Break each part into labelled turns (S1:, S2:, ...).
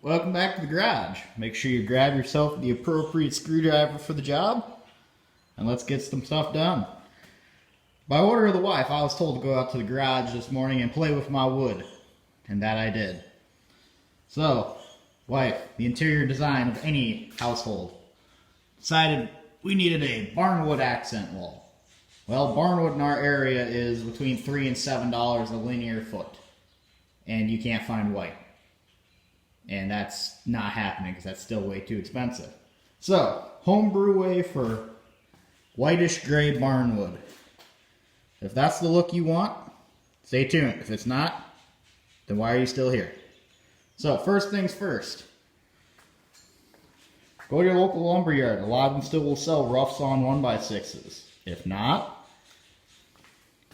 S1: Welcome back to the garage. Make sure you grab yourself the appropriate screwdriver for the job, and let's get some stuff done. By order of the wife, I was told to go out to the garage this morning and play with my wood, and that I did. So, wife, the interior design of any household, decided we needed a barnwood accent wall. Well, barnwood in our area is between $3 and $7 a linear foot, and you can't find white. And that's not happening because that's still way too expensive. So, homebrew way for whitish gray barnwood. If that's the look you want, stay tuned. If it's not, then why are you still here? So, first things first. Go to your local lumber yard. A lot of them still will sell rough sawn 1x6s. If not,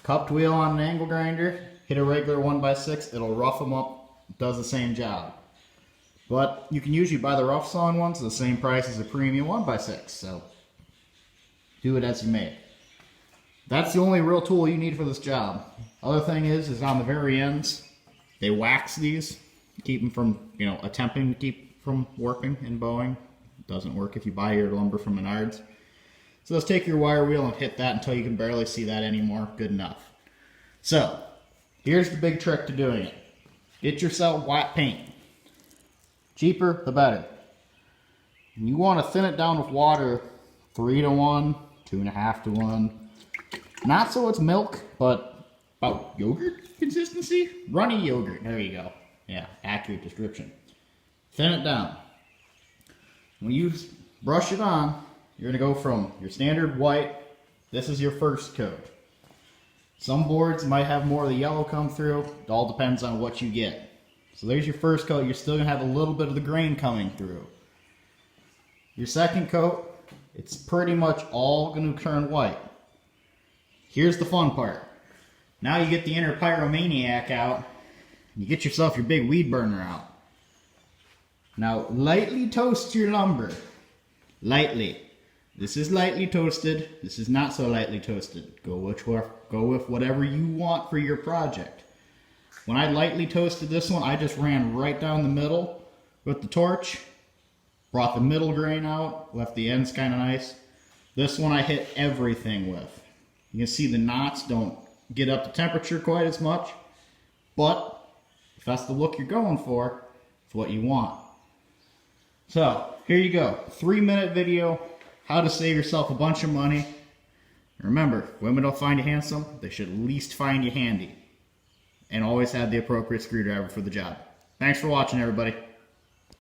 S1: cupped wheel on an angle grinder, hit a regular 1x6, it'll rough them up, does the same job. But you can usually buy the rough sawn ones at the same price as a premium 1x6, so do it as you may. That's the only real tool you need for this job. Other thing is on the very ends, they wax these, keep them from, attempting to keep from warping and bowing. It doesn't work if you buy your lumber from Menards. So let's take your wire wheel and hit that until you can barely see that anymore. Good enough. So, here's the big trick to doing it. Get yourself white paint. Cheaper, the better. And you want to thin it down with water 3 to 1, 2.5 to 1. Not so it's milk, but about yogurt consistency? Runny yogurt. There you go. Yeah, accurate description. Thin it down. When you brush it on, you're going to go from your standard white. This is your first coat. Some boards might have more of the yellow come through. It all depends on what you get. So there's your first coat. You're still going to have a little bit of the grain coming through. Your second coat, it's pretty much all going to turn white. Here's the fun part. Now you get the inner pyromaniac out, and you get yourself your big weed burner out. Now lightly toast your lumber. Lightly. This is lightly toasted. This is not so lightly toasted. Go with whatever you want for your project. When I lightly toasted this one, I just ran right down the middle with the torch, brought the middle grain out, left the ends kind of nice. This one I hit everything with. You can see the knots don't get up to temperature quite as much, but if that's the look you're going for, it's what you want. So, here you go. 3-minute video, how to save yourself a bunch of money. Remember, if women don't find you handsome, they should at least find you handy. And always have the appropriate screwdriver for the job. Thanks for watching, everybody.